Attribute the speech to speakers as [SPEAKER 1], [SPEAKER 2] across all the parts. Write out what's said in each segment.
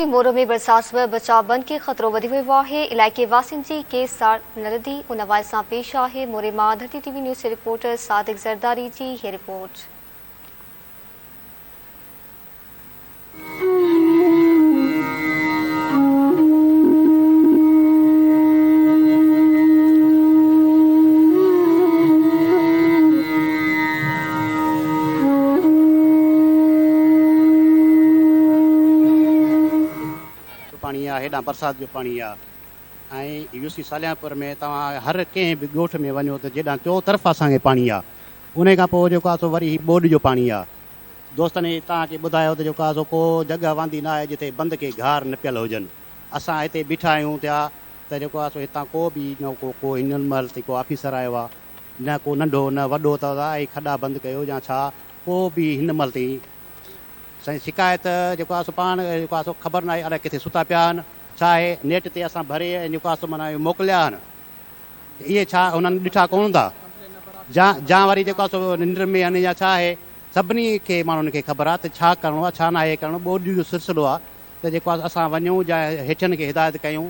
[SPEAKER 1] मोरो में बरसात सबब बचाव बंद के खतरो वधी वियो आहे। इलाइके वासियुनि जी के सार नदी उन हवाले सां पेश आहे। मोरे मां धरती टीवी न्यूज़ जे रिपोर्टर सादिक ज़रदारी जी ये रिपोर्ट।
[SPEAKER 2] पानी आहे, हेॾां बरसाति जो पानी आहे ऐं यूसी सालियापुर में तव्हां हर कंहिं बि ॻोठ में वञो त जेॾां चो तरफ़ असांखे पाणी आहे। उन खां पोइ जेको आहे सो वरी ॿोॾ जो पाणी आहे। दोस्तनि तव्हांखे ॿुधायो त जेको आहे सो को जॻह वांदी न आहे जिते बंदि के घार न पियल हुजनि। असां हिते बीठा आहियूं थिया त जेको आहे सो हितां को बि न को हिन महिल ताईं को ऑफिसर आयो आहे, न को नंढो न वॾो अथव ऐं खॾा बंदि कयो या छा, को बि हिन महिल ताईं साईं शिकायत जेको आहे सो पाण जेको आहे सो ख़बर न आहे अलाए किथे सुता पिया आहिनि, छा आहे नेट ते असां भरे ऐं जेको आहे सो माना मोकिलिया आहिनि। इहे छा उन्हनि ॾिठा कोन था जा वरी जेको आहे सो निंड में आहिनि या छा आहे। सभिनी खे माण्हुनि खे ख़बर आहे त छा करिणो आहे छा न आहे करिणो। ॿोॾ जो सिलसिलो आहे त जेको आहे असां वञूं या हेठियुनि खे हिदायत कयूं।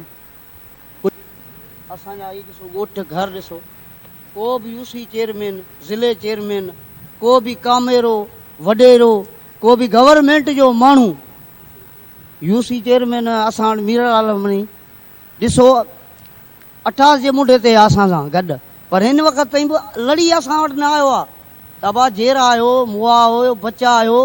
[SPEAKER 3] असांजा ही ॾिसो ॻोठ घर ॾिसो, को बि यूसी चेयरमैन ज़िले चेयरमैन को बि कामेरो वॾेरो को बि गवर्नमेंट जो माण्हू यूसी चेयरमैन असां वटि मीर आलमनी ॾिसो 28 जे मुंडे ते असां सां गॾु, पर हिन वक़्त ताईं बि लड़ी असां वटि न आयो आहे। तबा जेरा आयो मुआ आयो बच्चा आयो,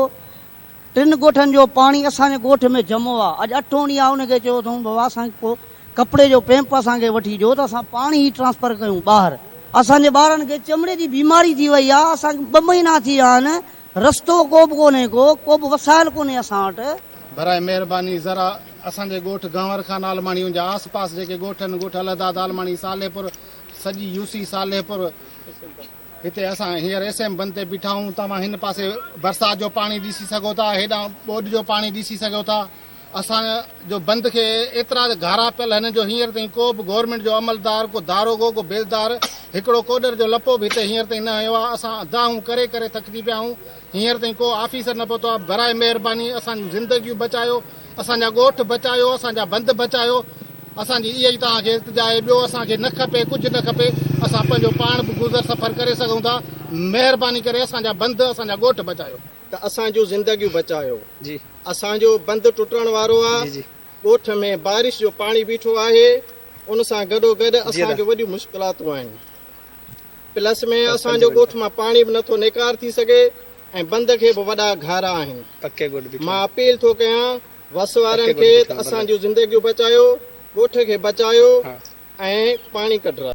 [SPEAKER 3] 3 ॻोठनि जो पाणी असांजे ॻोठ में जमो आहे। अॼु 8 ॾींहं आहे, उनखे चयो अथऊं बाबा असांखे को कपिड़े जो पैंप असांखे वठी ॾियो त असां पाणी ई ट्रांसफर कयूं ॿाहिरि। असांजे ॿारनि खे चमड़े जी बीमारी थी वई आहे। असांखे 2 महीना थी विया आहिनि, रस्तो को बि कोन्हे, को बि वसाइल कोन्हे असां वटि।
[SPEAKER 4] बराए महिरबानी ज़रा असांजे ॻोठ गांवर खान आलमाणी जा आस पास जेके ॻोठनि ॻोठ अलदाद आलमाणी सालेपुर सॼी यूसी सालेपुर हिते असां हींअर SM बंदि ते बीठा आहियूं। तव्हां हिन पासे बरसाति जो पाणी ॾिसी सघो था, हेॾां ॿोॾ जो पाणी ॾिसी सघो था। असांजो बंदि खे एतिरा घारा पियल हिन जो हींअर ताईं को बि गवर्नमेंट जो अमलदार को दारोगो को बेलदार हिकिड़ो कोडर जो लपो बि हिते हींअर ताईं न आयो आहे। असां दाहूं करे करे थकिजी पिया आहियूं, हींअर ताईं को ऑफिसर न पहुतो आहे। बराए महिरबानी असांजूं ज़िंदगियूं बचायो, असांजा ॻोठ बचायो, असांजा बंदि बचायो। असांजी इहा ई तव्हांखे इल्तिजा आहे, ॿियो असांखे न खपे, कुझु न खपे। असां पंहिंजो पाण बि गुज़र सफ़र करे सघूं था। महिरबानी करे असांजा बंदि असांजा ॻोठ बचायो
[SPEAKER 5] त असांजूं ज़िंदगियूं बचायो जी। असांजो बंदि टुटण वारो आहे, ॻोठ में बारिश जो पाणी बीठो आहे, उन सां गॾोगॾु असांखे वॾियूं मुश्किलातूं आहिनि। प्लस में असांजो ॻोठ मां पाणी बि नथो निकार थी सघे ऐं बंदि खे बि वॾा घारा आहिनि। मां अपील थो कयां वस वारनि खे त असांजूं ज़िंदगियूं बचायो, ॻोठ खे बचायो ऐं पाणी कढायो।